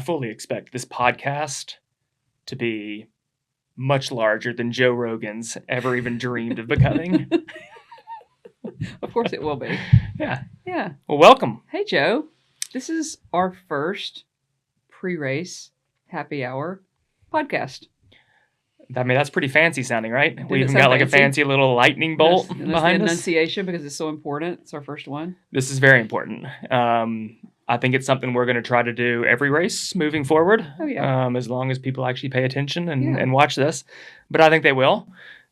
fully expect this podcast to be much larger than Joe Rogan's ever even dreamed of becoming. Of course it will be. Yeah. Yeah. Well, welcome. Hey, Joe. This is our first pre-race happy hour podcast. I mean, that's pretty fancy sounding, right? Didn't We it even sound got like a fancy? fancy little lightning bolt And that's behind the us. enunciation because it's so important. It's our first one. This is very important. I think it's something we're going to try to do every race moving forward. Oh, yeah. As long as people actually pay attention Yeah. and watch this. But I think they will.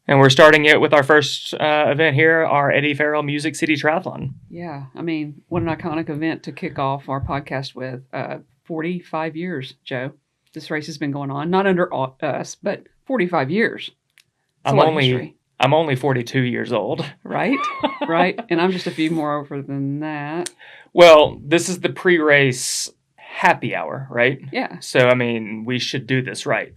And we're starting it with our first event here, our Eddie Ferrell Music City Triathlon. Yeah. I mean, what an iconic event to kick off our podcast with. 45 years, Joe. This race has been going on, not under us, but 45 years. It's a lot of history. I'm only 42 years old. Right? Right. And I'm just a few more over than that. Well, this is the pre-race happy hour, right? Yeah. So, I mean, we should do this right.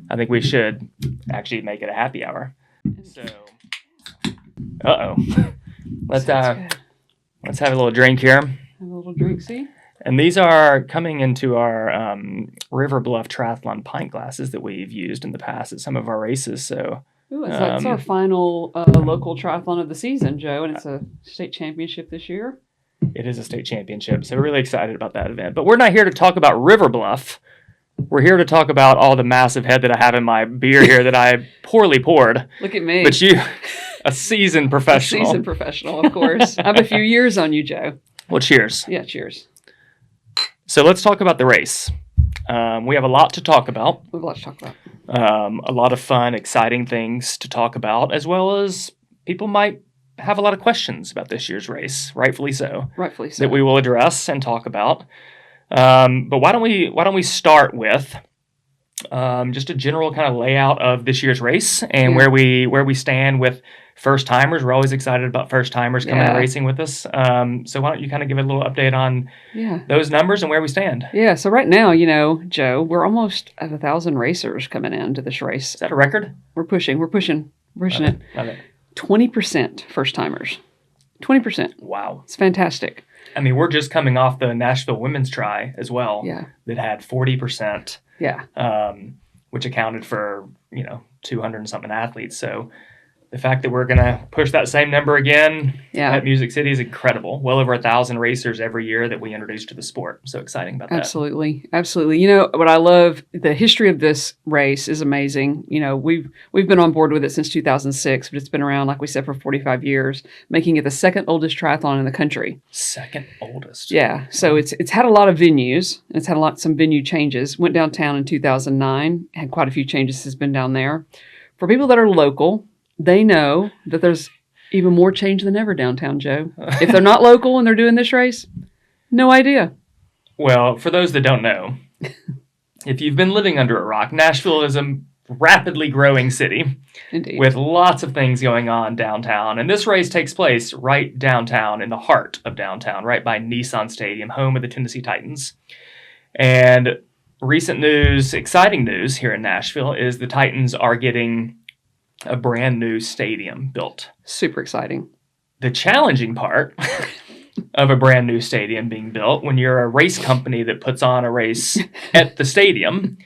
I think we should actually make it a happy hour. So, let's have a little drink here. Have a little drink, see? And these are coming into our River Bluff Triathlon pint glasses that we've used in the past at some of our races. So, Ooh, that's our final local triathlon of the season, Joe, and it's a state championship this year. it is a state championship. So we're really excited about that event. But we're not here to talk about River Bluff. We're here to talk about all the massive head that I have in my beer here that I poorly poured. Look at me. But you, a seasoned professional. A seasoned professional, of course. I have a few years on you, Joe. Well, cheers. Yeah, cheers. So let's talk about the race. We have a lot to talk about. We have a lot to talk about. A lot of fun, exciting things to talk about, as well as people might have a lot of questions about this year's race, rightfully so. Rightfully so. That we will address and talk about. But why don't we start with just a general kind of layout of this year's race and where we stand with first timers. We're always excited about first timers coming and racing with us. So why don't you kind of give a little update on those numbers and where we stand? Yeah. So right now, Joe, we're almost at 1,000 racers coming into this race. Is that a record? We're pushing it. Love it. 20% first timers. 20%. Wow. It's fantastic. I mean, we're just coming off the Nashville Women's Tri as well. Yeah. That had 40%. Yeah. Which accounted for, 200 and something athletes. So the fact that we're going to push that same number again at Music City is incredible. Well over 1,000 racers every year that we introduce to the sport. So exciting about that. Absolutely. Absolutely. What I love, the history of this race is amazing. We've been on board with it since 2006, but it's been around, like we said, for 45 years, making it the second oldest triathlon in the country. Second oldest. Yeah. So it's had a lot of venues. It's had some venue changes. Went downtown in 2009, had quite a few changes has been down there. For people that are local, they know that there's even more change than ever downtown, Joe. If they're not local and they're doing this race, no idea. Well, for those that don't know, if you've been living under a rock, Nashville is a rapidly growing city. Indeed. With lots of things going on downtown. And this race takes place right downtown, in the heart of downtown, right by Nissan Stadium, home of the Tennessee Titans. And recent news, exciting news here in Nashville, is the Titans are getting a brand new stadium built. Super exciting. The challenging part of a brand new stadium being built when you're a race company that puts on a race at the stadium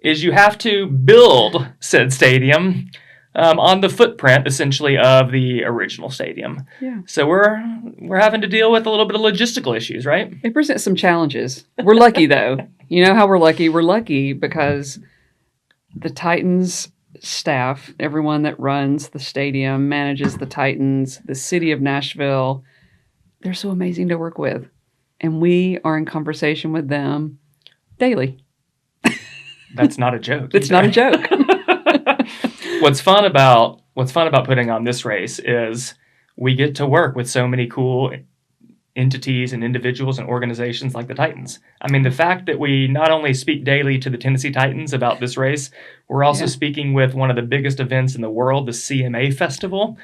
is you have to build said stadium on the footprint, essentially, of the original stadium. Yeah. So we're having to deal with a little bit of logistical issues, right? It presents some challenges. We're lucky, though. You know how we're lucky? We're lucky because the Titans staff, everyone that runs the stadium, manages the Titans, the city of Nashville, they're so amazing to work with. And we are in conversation with them daily. That's not a joke. It's not a joke. What's fun about putting on this race is we get to work with so many cool entities and individuals and organizations like the Titans. I mean, the fact that we not only speak daily to the Tennessee Titans about this race, we're also speaking with one of the biggest events in the world, the CMA Festival,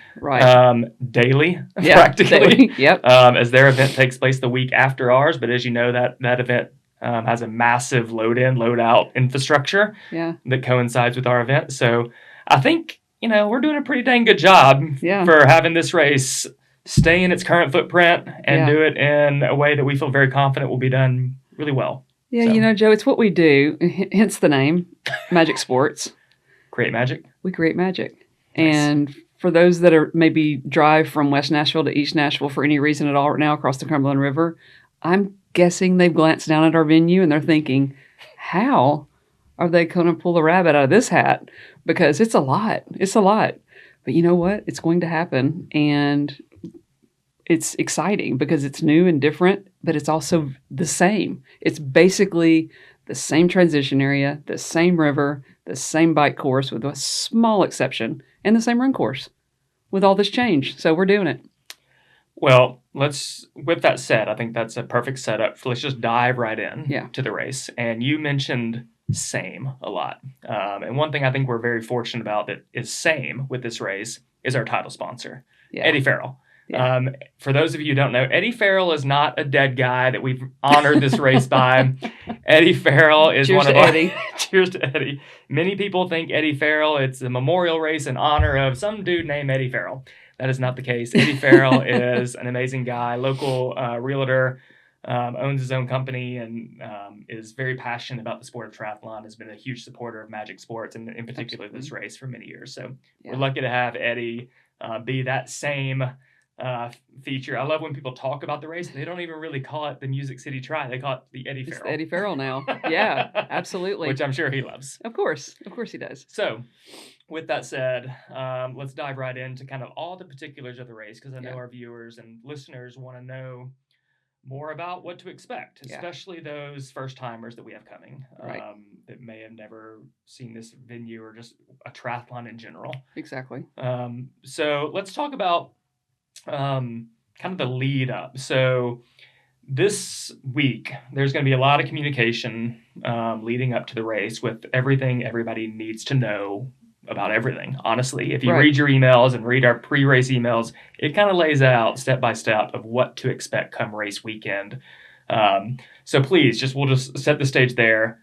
daily, practically. Daily. Yep. As their event takes place the week after ours. But as you know, that event has a massive load-in, load-out infrastructure that coincides with our event. So I think, we're doing a pretty dang good job for having this race stay in its current footprint and do it in a way that we feel very confident will be done really well. Yeah, So, Joe, it's what we do, hence the name, Magic Sports. create magic. We create magic. Nice. And for those that are maybe drive from West Nashville to East Nashville for any reason at all right now across the Cumberland River, I'm guessing they've glanced down at our venue and they're thinking, how are they going to pull a rabbit out of this hat? Because it's a lot. It's a lot. But you know what? It's going to happen. And it's exciting because it's new and different, but it's also the same. It's basically the same transition area, the same river, the same bike course with a small exception, and the same run course with all this change. So we're doing it. Well, with that said, I think that's a perfect setup. Let's just dive right in to the race. And you mentioned same a lot. And one thing I think we're very fortunate about that is same with this race is our title sponsor, Eddie Ferrell. Yeah. For those of you who don't know, Eddie Ferrell is not a dead guy that we've honored this race by. Eddie Ferrell is Cheers one of to our... Eddie. Cheers to Eddie. Many people think Eddie Ferrell, it's a memorial race in honor of some dude named Eddie Ferrell. That is not the case. Eddie Ferrell is an amazing guy, local realtor, owns his own company, and is very passionate about the sport of triathlon, has been a huge supporter of Magic Sports, and in particular this race for many years. So we're lucky to have Eddie be that same feature. I love when people talk about the race. They don't even really call it the Music City Tri. They call it the Eddie Ferrell. It's the Eddie Ferrell now. Yeah, absolutely. Which I'm sure he loves. Of course he does. So with that said, let's dive right into kind of all the particulars of the race, because I know our viewers and listeners want to know more about what to expect, especially those first timers that we have coming, that may have never seen this venue or just a triathlon in general. Exactly. So let's talk about kind of the lead up. So this week, there's going to be a lot of communication leading up to the race with everything everybody needs to know about everything. Honestly, if you read your emails and read our pre-race emails, it kind of lays out step by step of what to expect come race weekend. So please, we'll just set the stage there.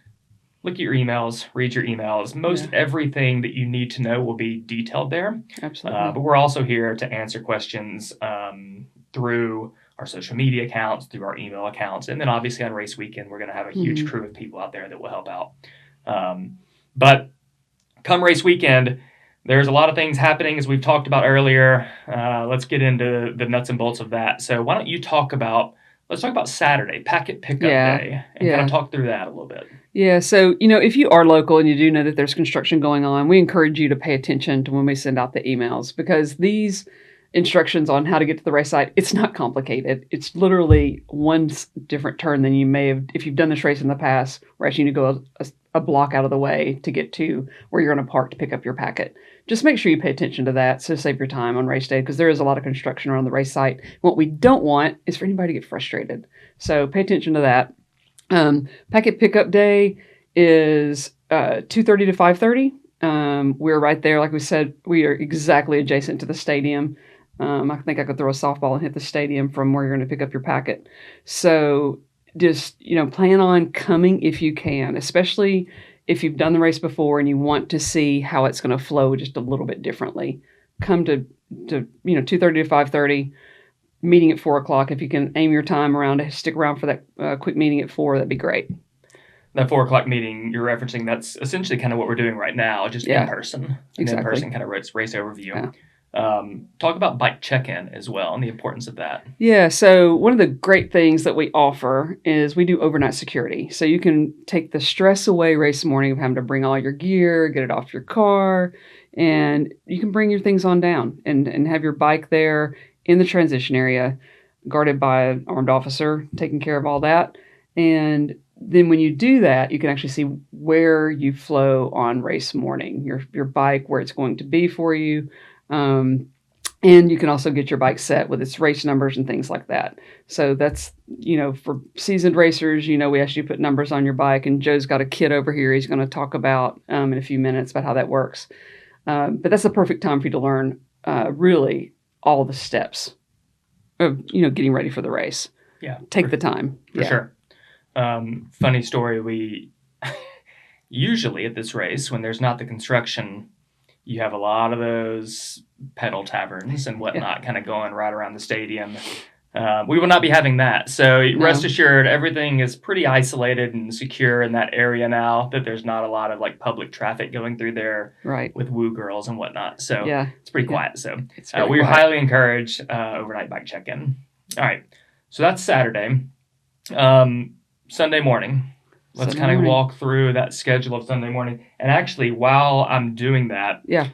Look at your emails, read your emails. Most everything that you need to know will be detailed there. Absolutely. But we're also here to answer questions through our social media accounts, through our email accounts. And then obviously on race weekend, we're going to have a huge crew of people out there that will help out. But come race weekend, there's a lot of things happening, as we've talked about earlier. Let's get into the nuts and bolts of that. So why don't you let's talk about Saturday, packet pickup day, and kind of talk through that a little bit. Yeah, so, if you are local and you do know that there's construction going on, we encourage you to pay attention to when we send out the emails, because these instructions on how to get to the race site, it's not complicated. It's literally one different turn than you may have, if you've done this race in the past, where actually you need to go a block out of the way to get to where you're going to park to pick up your packet. Just make sure you pay attention to that to save your time on race day, because there is a lot of construction around the race site. What we don't want is for anybody to get frustrated. So pay attention to that. Packet pickup day is 2:30 to 5:30. We're right there. Like we said, we are exactly adjacent to the stadium. I think I could throw a softball and hit the stadium from where you're going to pick up your packet. So just, plan on coming if you can, especially if you've done the race before and you want to see how it's going to flow just a little bit differently. Come to 2:30 to 5:30, meeting at 4:00. If you can aim your time around to stick around for that quick meeting at 4, that'd be great. That 4:00 meeting you're referencing, that's essentially kind of what we're doing right now, just in person. Exactly. In person kind of race overview. Yeah. Talk about bike check-in as well and the importance of that. Yeah, so one of the great things that we offer is we do overnight security. So you can take the stress away race morning of having to bring all your gear, get it off your car, and you can bring your things on down and have your bike there in the transition area, guarded by an armed officer, taking care of all that. And then when you do that, you can actually see where you flow on race morning, your bike, where it's going to be for you. And you can also get your bike set with its race numbers and things like that. So that's, for seasoned racers, we ask you to put numbers on your bike, and Joe's got a kit over here he's going to talk about in a few minutes about how that works. But that's the perfect time for you to learn really all the steps of, getting ready for the race. Yeah. Take the time. For sure. Funny story, we usually at this race, when there's not the construction, you have a lot of those pedal taverns and whatnot kind of going right around the stadium. We will not be having that. So rest No. assured, everything is pretty isolated and secure in that area now, that there's not a lot of like public traffic going through there Right. with woo girls and whatnot. So Yeah. it's pretty Yeah. quiet. So It's very we're quiet. highly encouraged overnight bike check-in. All right. So that's Saturday. Sunday morning. Let's Sunday kind of morning. walk through that schedule of Sunday morning. And actually, while I'm doing that, Yeah.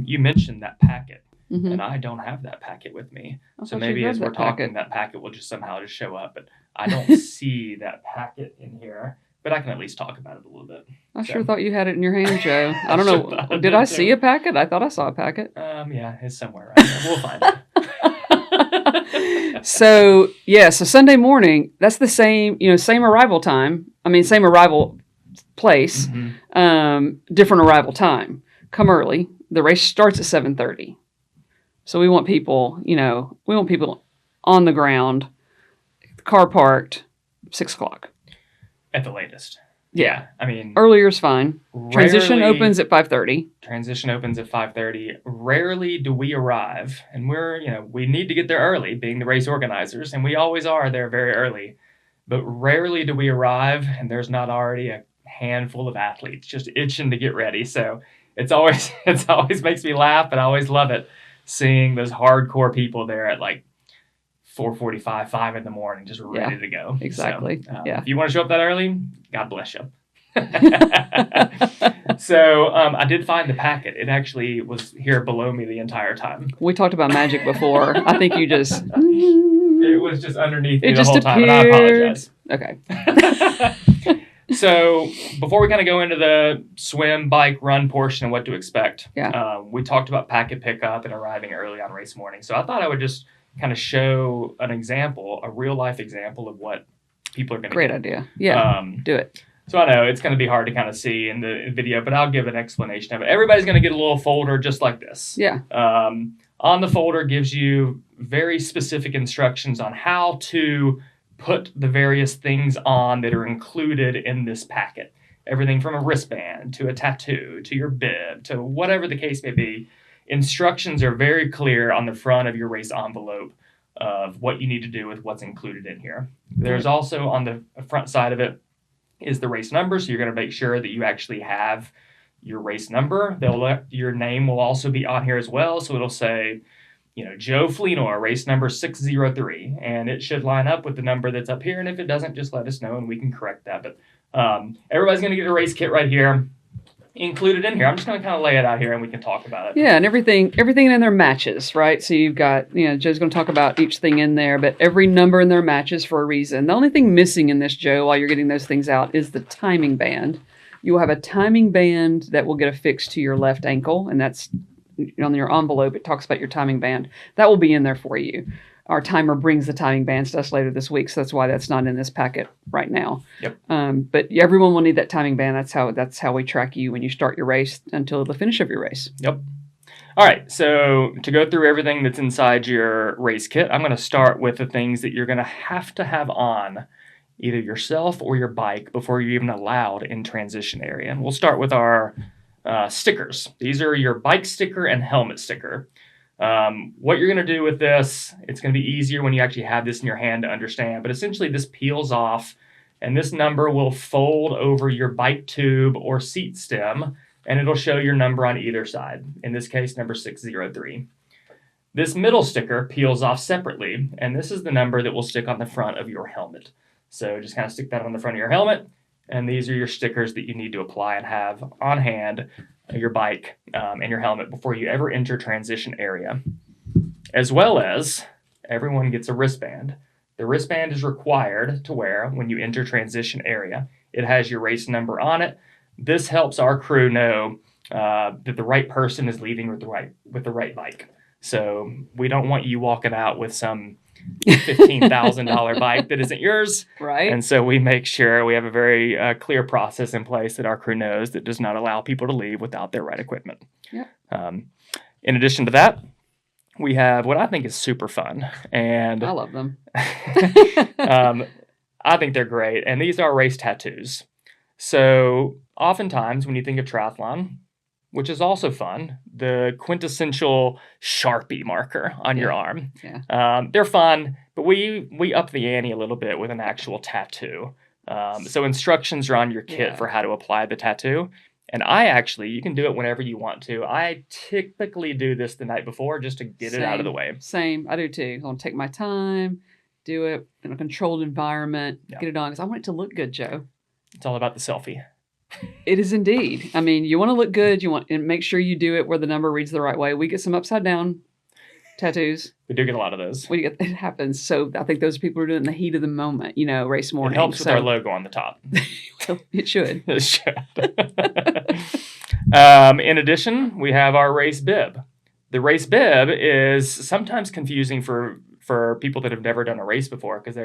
you mentioned that packet. Mm-hmm. And I don't have that packet with me. I So thought you maybe as grabbed we're that talking, packet. that packet will just somehow just show up. But I don't see that packet in here. But I can at least talk about it a little bit. I So- sure thought you had it in your hand, Joe. I don't Sure know. thought I Did did I too. see a packet? I thought I saw a packet. Yeah, it's somewhere right there. We'll find it. So Sunday morning, that's the same, same arrival time. I mean, same arrival place, Mhm. different arrival time. Come early. The race starts at 7:30. So we want people, on the ground, car parked, 6:00. At the latest. Yeah. I mean, Earlier is fine. Transition rarely- opens at 5:30. Transition opens at 5:30. Rarely do we arrive, and we need to get there early, being the race organizers, and we always are there very early. But rarely do we arrive, and there's not already a handful of athletes just itching to get ready. So it always makes me laugh, but I always love it seeing those hardcore people there at like 4:45, 5 in the morning, just ready to go. Exactly. So, Yeah. If you want to show up that early, God bless you. So I did find the packet. It actually was here below me the entire time. We talked about magic before. I think you just. It was just underneath me It the just whole time, and I appeared. apologize. Okay. So before we kind of go into the swim, bike, run portion and what to expect, Yeah. we talked about packet pickup and arriving early on race morning. So I thought I would just kind of show an example, a real life example of what people are going to Great get. idea. Yeah. Do it. So I know it's going to be hard to kind of see in the video, but I'll give an explanation of it. Everybody's going to get a little folder just like this. Yeah. On the folder gives you very specific instructions on how to put the various things on that are included in this packet. Everything from a wristband to a tattoo to your bib to whatever the case may be. Instructions are very clear on the front of your race envelope of what you need to do with what's included in here. There's also on the front side of it is the race number, so you're going to make sure that you actually have your race number. Your name will also be on here as well, so it'll say, Joe Fleenor, race number 603, and it should line up with the number that's up here, and if it doesn't, just let us know and we can correct that. But everybody's going to get a race kit right here, included in here. I'm just going to kind of lay it out here and we can talk about it. Yeah, and everything in there matches, right? So you've got, Joe's going to talk about each thing in there, but every number in there matches for a reason. The only thing missing in this, Joe, while you're getting those things out, is the timing band. You will have a timing band that will get affixed to your left ankle, and that's on your envelope. It talks about your timing band. That will be in there for you. Our timer brings the timing bands to us later this week, so that's why that's not in this packet right now. Yep. But everyone will need that timing band. That's how we track you when you start your race until the finish of your race. Yep. All right, so to go through everything that's inside your race kit, I'm going to start with the things that you're going to have on either yourself or your bike before you're even allowed in transition area. And we'll start with our stickers. These are your bike sticker and helmet sticker. What you're going to do with this, it's going to be easier when you actually have this in your hand to understand, but essentially this peels off and this number will fold over your bike tube or seat stem and it'll show your number on either side. In this case, number 603. This middle sticker peels off separately, and this is the number that will stick on the front of your helmet. So just kind of stick that on the front of your helmet, and these are your stickers that you need to apply and have on hand, your bike and your helmet before you ever enter transition area. As well as, everyone gets a wristband. The wristband is required to wear when you enter transition area. It has your race number on it. This helps our crew know that the right person is leaving with the right bike. So we don't want you walking out with some $15,000 bike that isn't yours. Right. And so we make sure we have a very clear process in place that our crew knows that does not allow people to leave without their right equipment. Yep. In addition to that, we have what I think is super fun. And I love them. I think they're great. And these are race tattoos. So oftentimes when you think of triathlon, which is also fun, the quintessential Sharpie marker on your arm. Yeah. They're fun, But we up the ante a little bit with an actual tattoo. So instructions are on your kit Yeah. for how to apply the tattoo. And you can do it whenever you want to. I typically do this the night before just to get it out of the way. Same. I do too. I want to take my time, do it in a controlled environment, Yeah. get it on, because I want it to look good, Joe. It's all about the selfie. It is indeed. I mean, you want to look good. You want and make sure you do it where the number reads the right way. We get some upside down tattoos. We do get a lot of those. It happens. So I think those people are doing it in the heat of the moment, race morning. It helps with our logo on the top. It should. It should. In addition, we have our race bib. The race bib is sometimes confusing for people that have never done a race before because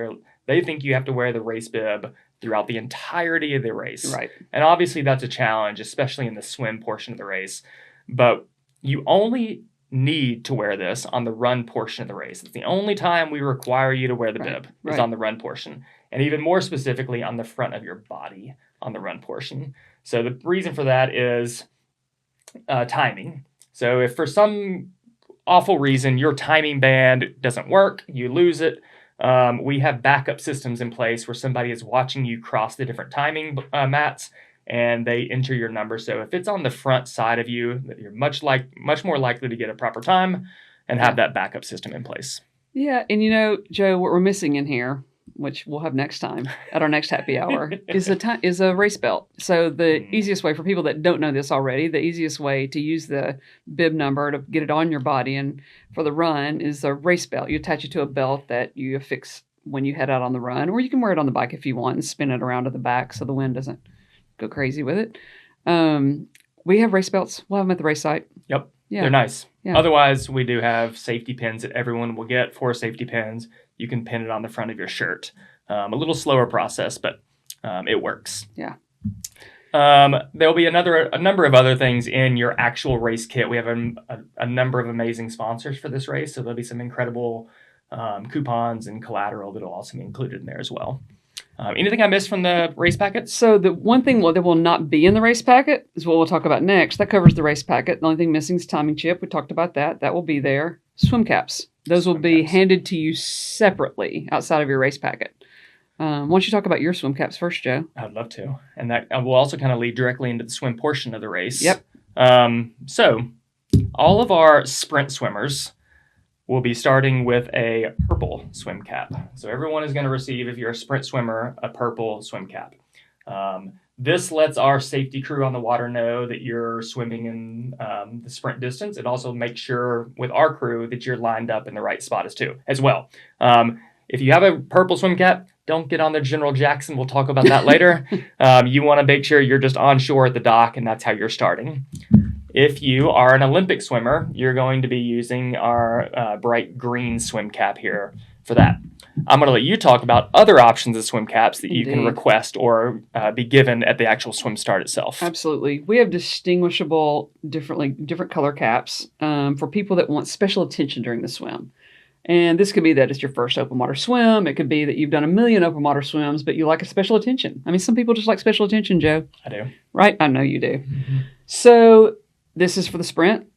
they think you have to wear the race bib throughout the entirety of the race. Right. And obviously that's a challenge, especially in the swim portion of the race. But you only need to wear this on the run portion of the race. It's the only time we require you to wear the bib is on the run portion. And even more specifically on the front of your body on the run portion. So the reason for that is timing. So if for some awful reason your timing band doesn't work, you lose it, we have backup systems in place where somebody is watching you cross the different timing mats and they enter your number. So if it's on the front side of you, you're much more likely to get a proper time and have that backup system in place. Yeah, and Joe, what we're missing in here, which we'll have next time at our next happy hour, is a race belt. So the easiest way for people that don't know this already, the easiest way to use the bib number to get it on your body and for the run is a race belt. You attach it to a belt that you affix when you head out on the run, or you can wear it on the bike if you want and spin it around to the back so the wind doesn't go crazy with it. We have race belts. We'll have them at the race site. Yep. Yeah. They're nice. Yeah. Otherwise, we do have safety pins that everyone will get. 4 safety pins. You can pin it on the front of your shirt. A little slower process, but it works. Yeah. There'll be a number of other things in your actual race kit. We have a number of amazing sponsors for this race, so there'll be some incredible coupons and collateral that'll also be included in there as well. Anything I missed from the race packet? So the one thing that will not be in the race packet is what we'll talk about next. That covers the race packet. The only thing missing is timing chip. We talked about that. That will be there. Swim caps. Those will be handed to you separately outside of your race packet. Why don't you talk about your swim caps first, Joe? I'd love to. And that will also kind of lead directly into the swim portion of the race. Yep. So all of our sprint swimmers will be starting with a purple swim cap. So everyone is going to receive, if you're a sprint swimmer, a purple swim cap. This lets our safety crew on the water know that you're swimming in the sprint distance. It also makes sure with our crew that you're lined up in the right spot as well. If you have a purple swim cap, don't get on the General Jackson. We'll talk about that later. You want to make sure you're just on shore at the dock, and that's how you're starting. If you are an Olympic swimmer, you're going to be using our bright green swim cap here for that. I'm going to let you talk about other options of swim caps that you can request or be given at the actual swim start itself. Absolutely. We have distinguishable, different color caps for people that want special attention during the swim. And this could be that it's your first open water swim. It could be that you've done a million open water swims, but you like a special attention. I mean, some people just like special attention, Joe. I do. Right? I know you do. Mm-hmm. So this is for the sprint,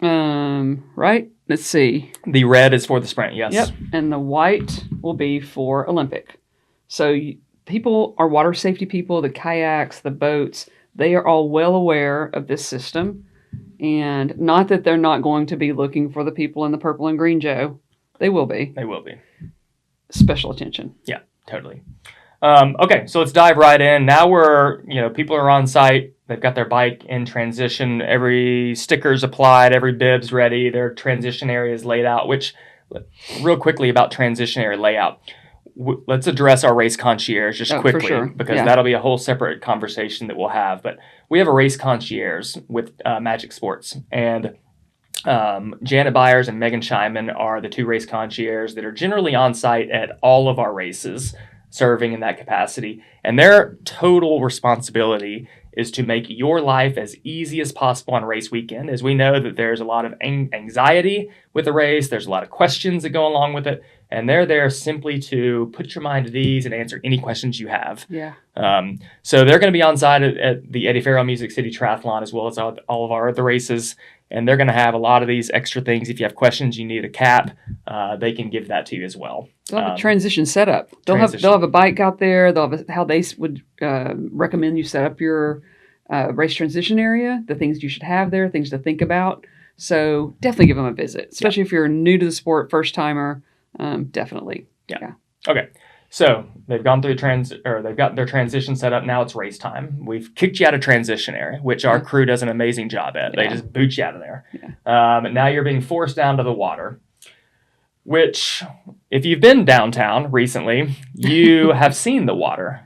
right? Let's see. The red is for the sprint, yes. Yep. And the white will be for Olympic. So people are water safety people, the kayaks, the boats, they are all well aware of this system. And not that they're not going to be looking for the people in the purple and green, Joe. They will be. They will be. Special attention. Yeah, totally. Okay, so let's dive right in. Now people are on site. They've got their bike in transition. Every sticker's applied. Every bib's ready. Their transition area is laid out, real quickly about transition area layout. Let's address our race concierge just quickly, for sure. Because that'll be a whole separate conversation that we'll have. But we have a race concierge with Magic Sports, and Janet Byers and Megan Scheinman are the 2 race concierges that are generally on site at all of our races, serving in that capacity. And their total responsibility is to make your life as easy as possible on race weekend, as we know that there's a lot of anxiety with the race. There's a lot of questions that go along with it. And they're there simply to put your mind at ease and answer any questions you have. Yeah. So they're going to be on site at the Eddie Ferrell Music City Triathlon, as well as all of our other races. And they're going to have a lot of these extra things. If you have questions, you need a cap, they can give that to you as well. They'll have a transition setup. They'll have a bike out there. They'll have how they would recommend you set up your race transition area, the things you should have there, things to think about. So definitely give them a visit, especially if you're new to the sport, first timer. Definitely. Yeah. Okay. So they've gone they've got their transition set up. Now it's race time. We've kicked you out of transition area, which our crew does an amazing job at. They just boot you out of there. Yeah. Now you're being forced down to the water, which if you've been downtown recently, you have seen the water.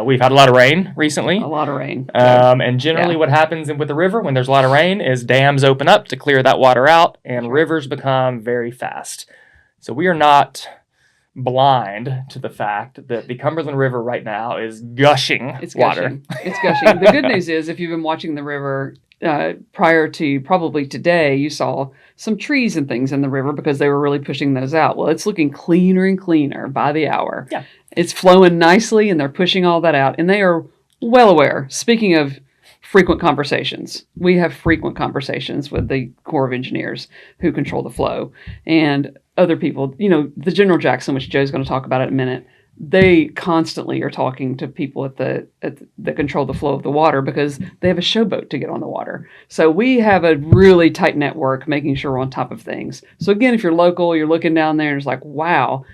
We've had a lot of rain recently. A lot of rain. And generally what happens with the river when there's a lot of rain is dams open up to clear that water out and rivers become very fast. So we are not blind to the fact that the Cumberland River right now is gushing water. It's gushing. The good news is if you've been watching the river prior to probably today, you saw some trees and things in the river because they were really pushing those out. Well, it's looking cleaner and cleaner by the hour. Yeah. It's flowing nicely and they're pushing all that out. And they are well aware. Speaking of frequent conversations, we have frequent conversations with the Corps of Engineers who control the flow. And other people, the General Jackson, which Joe's going to talk about in a minute, they constantly are talking to people that control the flow of the water because they have a showboat to get on the water. So we have a really tight network making sure we're on top of things. So again, if you're local, you're looking down there and it's like, wow,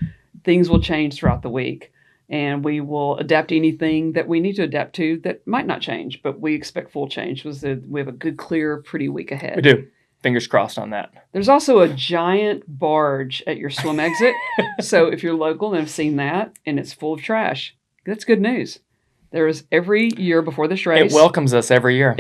things will change throughout the week. And we will adapt anything that we need to adapt to that might not change, but we expect full change. We have a good, clear, pretty week ahead. We do. Fingers crossed on that. There's also a giant barge at your swim exit. So if you're local and have seen that and it's full of trash, that's good news. There is every year before this race. It welcomes us every year.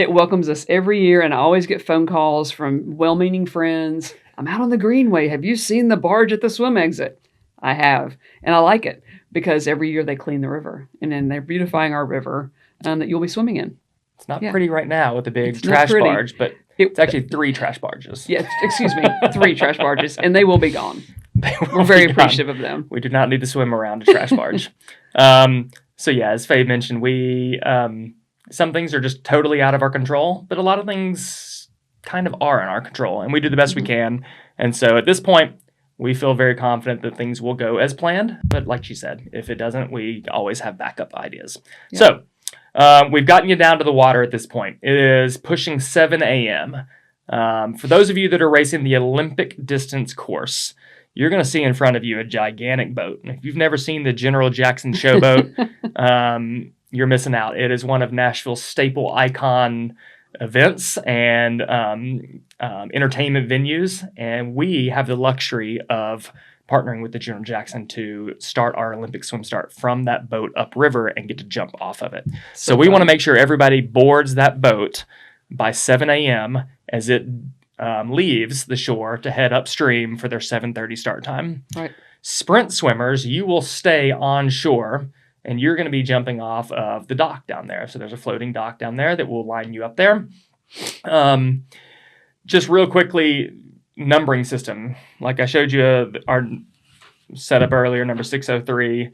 And I always get phone calls from well-meaning friends. I'm out on the Greenway. Have you seen the barge at the swim exit? I have. And I like it because every year they clean the river. And then they're beautifying our river that you'll be swimming in. It's not pretty right now with the big trash barge, but it's actually 3 trash barges. Yeah, excuse me, 3 trash barges, and they will be gone. We're very appreciative of them. We do not need to swim around a trash barge. So yeah, as Faye mentioned, we some things are just totally out of our control, but a lot of things kind of are in our control, and we do the best we can. And so at this point, we feel very confident that things will go as planned. But like she said, if it doesn't, we always have backup ideas. Yeah. So we've gotten you down to the water at this point. It is pushing 7 a.m. For those of you that are racing the Olympic distance course, you're going to see in front of you a gigantic boat. And if you've never seen the General Jackson showboat, you're missing out. It is one of Nashville's staple icon events and entertainment venues. And we have the luxury of partnering with the General Jackson to start our Olympic swim start from that boat upriver and get to jump off of it. So we want to make sure everybody boards that boat by 7 a.m. as it leaves the shore to head upstream for their 7:30 start time. Right. Sprint swimmers, you will stay on shore and you're going to be jumping off of the dock down there. So there's a floating dock down there that will line you up there. Just real quickly, numbering system. Like I showed you our setup earlier, number 603.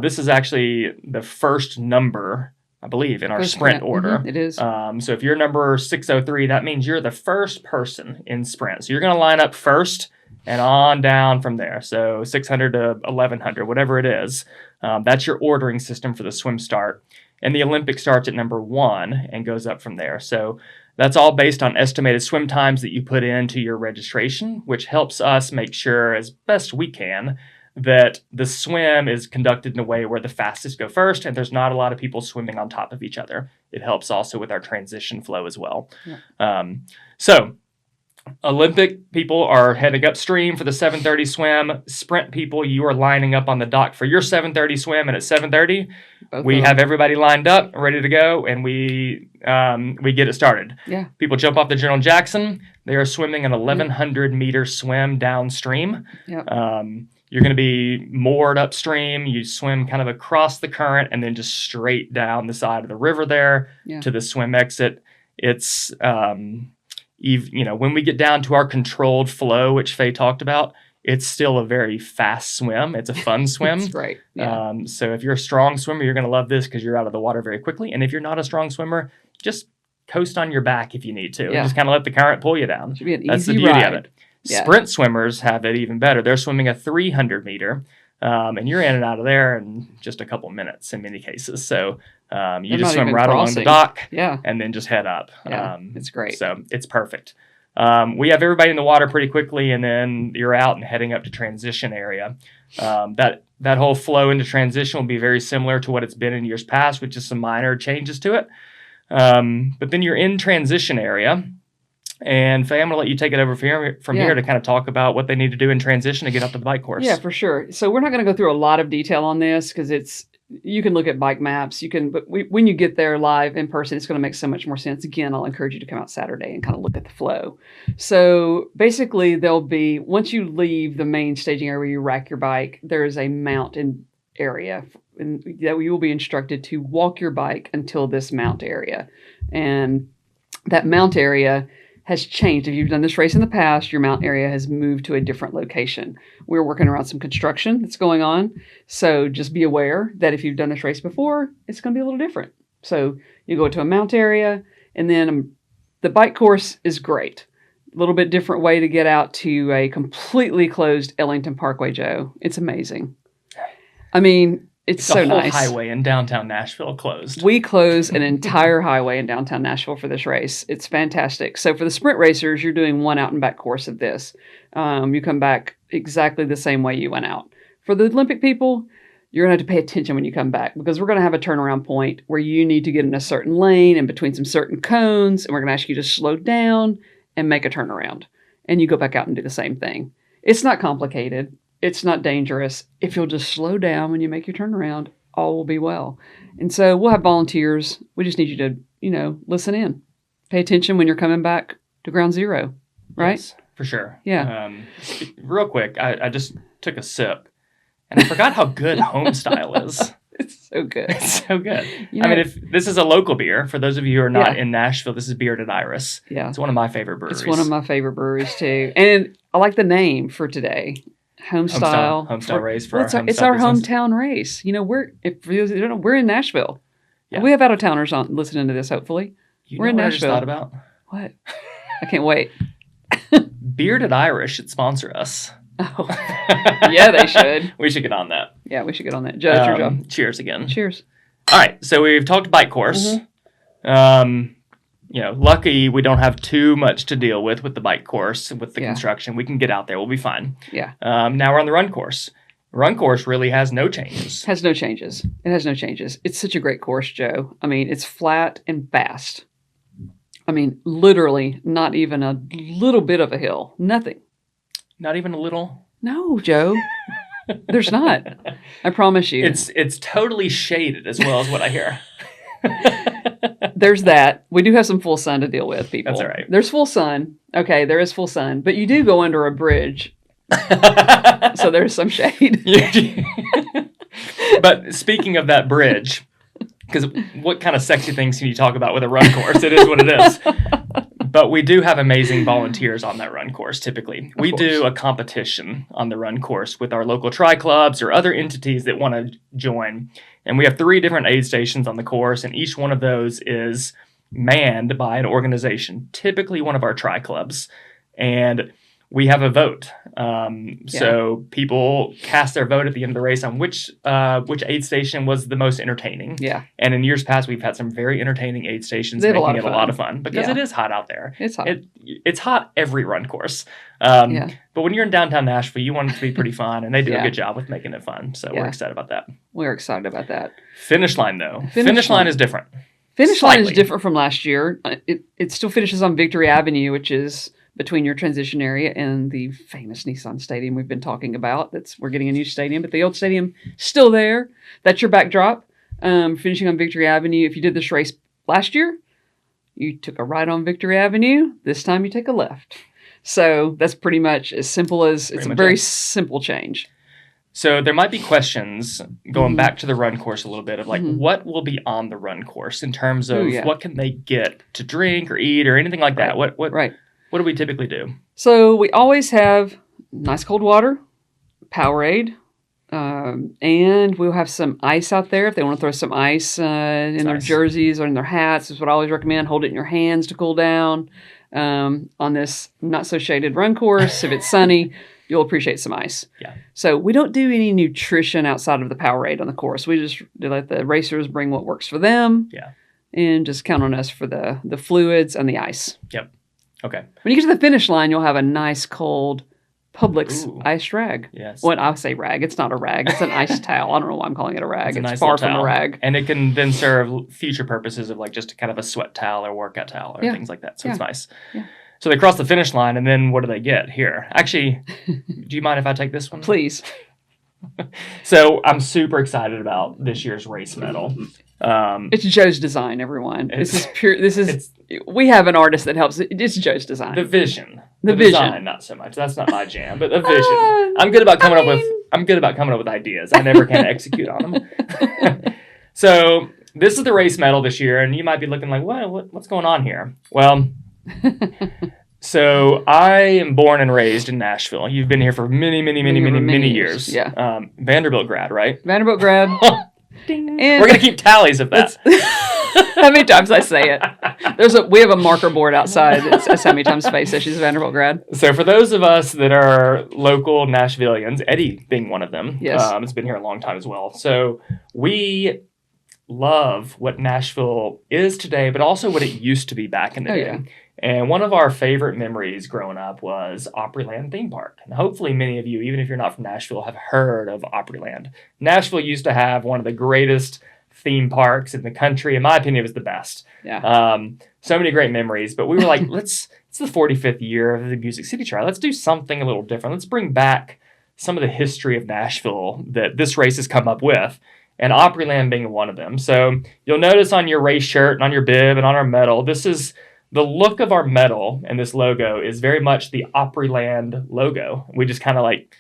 This is actually the first number, I believe, in our sprint order. Mm-hmm, it is. So if you're number 603, that means you're the first person in sprint. So you're going to line up first and on down from there. So 600 to 1100, whatever it is. That's your ordering system for the swim start. And the Olympic starts at number 1 and goes up from there. So that's all based on estimated swim times that you put into your registration, which helps us make sure as best we can that the swim is conducted in a way where the fastest go first and there's not a lot of people swimming on top of each other. It helps also with our transition flow as well. Yeah. So Olympic people are heading upstream for the 7:30 swim. Sprint people, you are lining up on the dock for your 7:30 swim, and at 7:30, we have everybody lined up, ready to go, and we get it started. Yeah. People jump off the General Jackson. They are swimming an 1,100 meter swim downstream. Yeah. You're going to be moored upstream. You swim kind of across the current and then just straight down the side of the river there to the swim exit. It's, when we get down to our controlled flow, which Faye talked about, it's still a very fast swim. It's a fun swim. That's right. Yeah. So if you're a strong swimmer, you're going to love this because you're out of the water very quickly. And if you're not a strong swimmer, just coast on your back if you need to. And just kind of let the current pull you down. Should be an That's easy the beauty ride. of it. Yeah. Sprint swimmers have it even better. They're swimming a 300 meter, and you're in and out of there in just a couple minutes in many cases. So you just swim right along the dock and then just head up. Yeah, it's great. So it's perfect. We have everybody in the water pretty quickly, and then you're out and heading up to transition area. That whole flow into transition will be very similar to what it's been in years past, with just some minor changes to it. But then you're in transition area. And Faye, I'm going to let you take it over from here to kind of talk about what they need to do in transition to get up to the bike course. Yeah, for sure. So we're not going to go through a lot of detail on this because you can look at bike maps. But when you get there live in person, it's going to make so much more sense. Again, I'll encourage you to come out Saturday and kind of look at the flow. So basically, once you leave the main staging area where you rack your bike, there is a mountain area that you will be instructed to walk your bike until this mount area. And that mount area has changed. If you've done this race in the past, your mount area has moved to a different location. We're working around some construction that's going on. So just be aware that if you've done this race before, it's going to be a little different. So you go to a mount area, and then the bike course is great. A little bit different way to get out to a completely closed Ellington Parkway, Joe. It's amazing. I mean, it's so nice. The whole highway in downtown Nashville closed. We close an entire highway in downtown Nashville for this race. It's fantastic. So for the sprint racers, you're doing one out and back course of this. You come back exactly the same way you went out. For the Olympic people, you're going to have to pay attention when you come back because we're going to have a turnaround point where you need to get in a certain lane and between some certain cones, and we're going to ask you to slow down and make a turnaround. And you go back out and do the same thing. It's not complicated. It's not dangerous. If you'll just slow down when you make your turnaround, all will be well. And so we'll have volunteers. We just need you to, listen in. Pay attention when you're coming back to ground zero, right? Yes, for sure. Yeah. Real quick, I just took a sip, and I forgot how good Homestyle is. It's so good. It's so good. If this is a local beer, for those of you who are not in Nashville, this is Bearded Iris. Yeah. It's one of my favorite breweries. It's one of my favorite breweries, too. And I like the name for today. Homestyle race for it's our hometown race. For those who don't know, we're in Nashville. Yeah. We have out-of-towners on listening to this, hopefully. We're in Nashville. I just thought about? What? I can't wait. Bearded Irish should sponsor us. Oh. Yeah, they should. We should get on that. Yeah, we should get on that. Joe, it's your job. Cheers again. Cheers. All right, so we've talked bike course. Mm-hmm. Lucky we don't have too much to deal with the bike course, with the construction. We can get out there. We'll be fine. Yeah. Now we're on the run course. Run course really has no changes. It has no changes. It's such a great course, Joe. It's flat and fast. Literally not even a little bit of a hill. Nothing. Not even a little? No, Joe. There's not. I promise you. It's totally shaded as well as what I hear. There's that. We do have some full sun to deal with, people. That's all right. There's full sun. Okay, there is full sun. But you do go under a bridge. So there's some shade. But speaking of that bridge, because what kind of sexy things can you talk about with a run course? It is what it is. But we do have amazing volunteers on that run course, typically. We do a competition on the run course with our local tri clubs or other entities that want to join. And we have 3 different aid stations on the course, and each one of those is manned by an organization, typically one of our tri clubs. And we have a vote. So people cast their vote at the end of the race on which aid station was the most entertaining. Yeah. And in years past, we've had some very entertaining aid stations, making it a lot of fun because it is hot out there. It's hot. It's hot every run course. But when you're in downtown Nashville, you want it to be pretty fun, and they do a good job with making it fun. So we're excited about that. We're excited about that. Finish line, though. Finish line is different. Finish line is different from last year. It still finishes on Victory Avenue, which is between your transition area and the famous Nissan Stadium we've been talking about. We're getting a new stadium, but the old stadium still there. That's your backdrop. Finishing on Victory Avenue. If you did this race last year, you took a right on Victory Avenue. This time you take a left. So that's pretty much as simple as it's a very simple change. So there might be questions going Mhm. back to the run course a little bit of like Mhm. what will be on the run course in terms of Ooh, yeah. what can they get to drink or eat or anything like that. What Right. do we typically do? So we always have nice cold water, Powerade, and we'll have some ice out there if they want to throw some ice in their Nice. jerseys or in their hats. Is what I always recommend. Hold it in your hands to cool down. On this not so shaded run course, if it's sunny, you'll appreciate some ice. Yeah. So we don't do any nutrition outside of the Powerade on the course. We just let the racers bring what works for them. Yeah. And just count on us for the fluids and the ice. Okay. When you get to the finish line, you'll have a nice cold Publix Ooh. ice rag. Yes. Well, I say rag. It's not a rag. It's an ice towel. I don't know why I'm calling it a rag. It's a nice far little from a towel. rag. And it can then serve future purposes of like just kind of a sweat towel or workout towel or Yeah. things like that. So it's Yeah. nice. Yeah. So they cross the finish line, and then what do they get here? Actually, do you mind if I take this one? Please. So I'm super excited about this year's race medal. It's Joe's design, everyone. This It's- is pure. We have an artist that helps. It's Joe's design. The vision. The design, vision. not so much. That's not my jam, but the vision. I'm good about coming up with ideas. I never can execute on them. So this is the race medal this year, and you might be looking like, what's going on here? Well, so I am born and raised in Nashville. You've been here for many years. Yeah. Vanderbilt grad, right? Vanderbilt grad. And We're gonna keep tallies of that. how many times I say it. We have a marker board outside that says how many times Faye says she's a Vanderbilt grad. So for those of us that are local Nashvillians, Eddie being one of them, Yes. has been here a long time as well. So we love what Nashville is today, but also what it used to be back in the Oh, day. yeah. And one of our favorite memories growing up was Opryland Theme Park. And hopefully many of you, even if you're not from Nashville, have heard of Opryland. Nashville used to have one of the greatest theme parks in the country. In my opinion, it was the best. Yeah. So many great memories. But we were like, it's the 45th year of the Music City Trial. Let's do something a little different. Let's bring back some of the history of Nashville that this race has come up with. And Opryland being one of them. So you'll notice on your race shirt and on your bib and on our medal, this is the look of our medal, and this logo is very much the Opryland logo. We just kind of like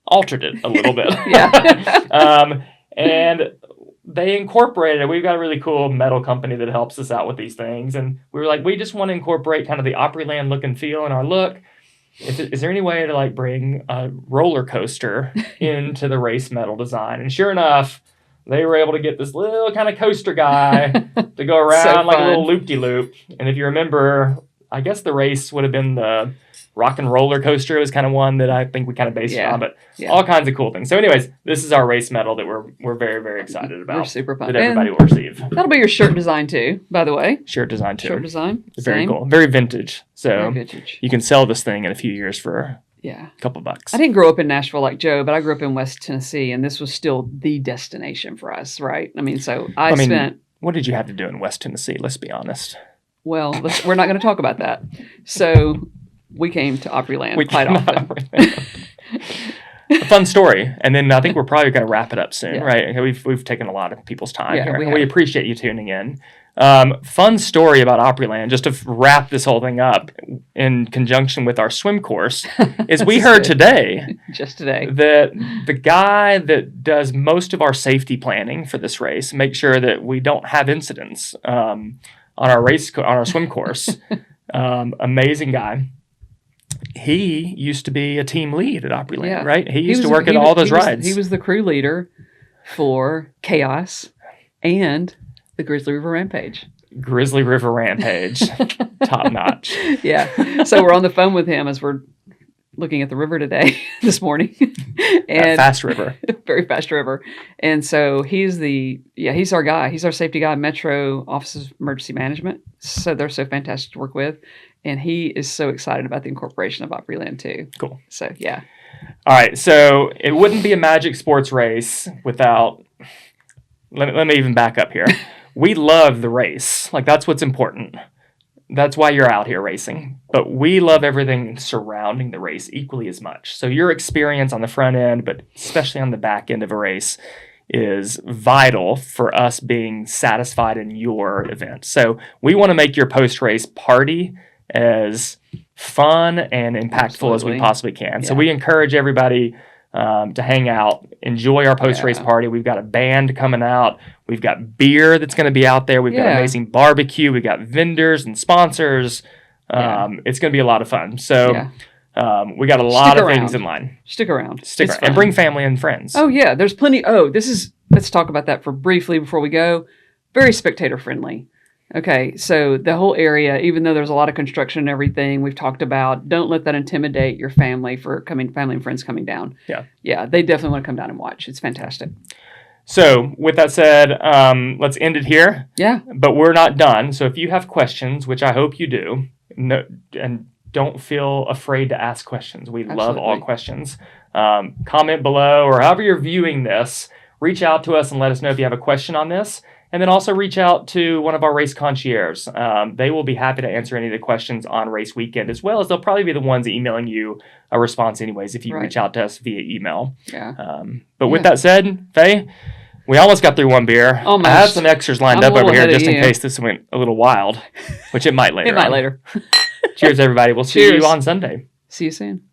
altered it a little bit. Yeah. And they incorporated it. We've got a really cool metal company that helps us out with these things. And we were like, we just want to incorporate kind of the Opryland look and feel in our look. Is there any way to like bring a roller coaster into the race medal design? And sure enough, they were able to get this little kind of coaster guy to go around like a little loop-de-loop. And if you remember, I guess the race would have been the rock and roller coaster. It was kind of one that I think we kind of based it on, but all kinds of cool things. So anyways, this is our race medal that we're very, very excited about. We're super pumped. That everybody will receive. That'll be your shirt design too, by the way. Shirt design too. Shirt design. Very Same. cool. Very vintage. So Very vintage. you can sell this thing in a few years for Yeah. a couple bucks. I didn't grow up in Nashville like Joe, but I grew up in West Tennessee, and this was still the destination for us, right? I mean, so I spent... What did you have to do in West Tennessee? Let's be honest. Well, we're not going to talk about that. So we came to Opryland quite often. A fun story. And then I think we're probably going to wrap it up soon, Yeah. right? We've taken a lot of people's time Yeah, here. we And we have. appreciate you tuning in. Fun story about Opryland, just to wrap this whole thing up in conjunction with our swim course, is we heard today Just today. that the guy that does most of our safety planning for this race, make sure that we don't have incidents on our swim course. Amazing guy. He used to be a team lead at Opryland, right? He used to work at all those rides. He was the crew leader for Chaos and the Grizzly River Rampage. Grizzly River Rampage, top notch. Yeah. So we're on the phone with him as we're looking at the river today, this morning. And Fast river. Very fast river. And so he's our guy. He's our safety guy, Metro Office of Emergency Management. So they're so fantastic to work with. And he is so excited about the incorporation of Opryland too. Cool. So, yeah. All right. So it wouldn't be a Magic Sports race without, let me even back up here. We love the race. Like, that's what's important. That's why you're out here racing. But we love everything surrounding the race equally as much. So your experience on the front end, but especially on the back end of a race, is vital for us being satisfied in your event. So we want to make your post-race party as fun and impactful as we Absolutely. possibly can. So Yeah. we encourage everybody, to hang out, enjoy our post-race party. We've got a band coming out. We've got beer that's going to be out there. We've got amazing barbecue. We've got vendors and sponsors. It's going to be a lot of fun. So we got a lot of things in line. Stick around. And bring family and friends. Oh, yeah. There's plenty. Let's talk about that for briefly before we go. Very spectator friendly. Okay, so the whole area, even though there's a lot of construction and everything we've talked about, don't let that intimidate your family and friends coming down. Yeah, they definitely want to come down and watch. It's fantastic. So with that said, let's end it here. Yeah. But we're not done. So if you have questions, which I hope you do, and don't feel afraid to ask questions. We love all questions. Comment below, or however you're viewing this, reach out to us and let us know if you have a question on this. And then also reach out to one of our race concierges. They will be happy to answer any of the questions on race weekend, as well as they'll probably be the ones emailing you a response anyways if you reach out to us via email. Yeah. But with that said, Faye, we almost got through one beer. Almost. I have some extras lined up over here just in case this went a little wild, which it might later. Cheers, Cheers, everybody. We'll see you on Sunday. See you soon.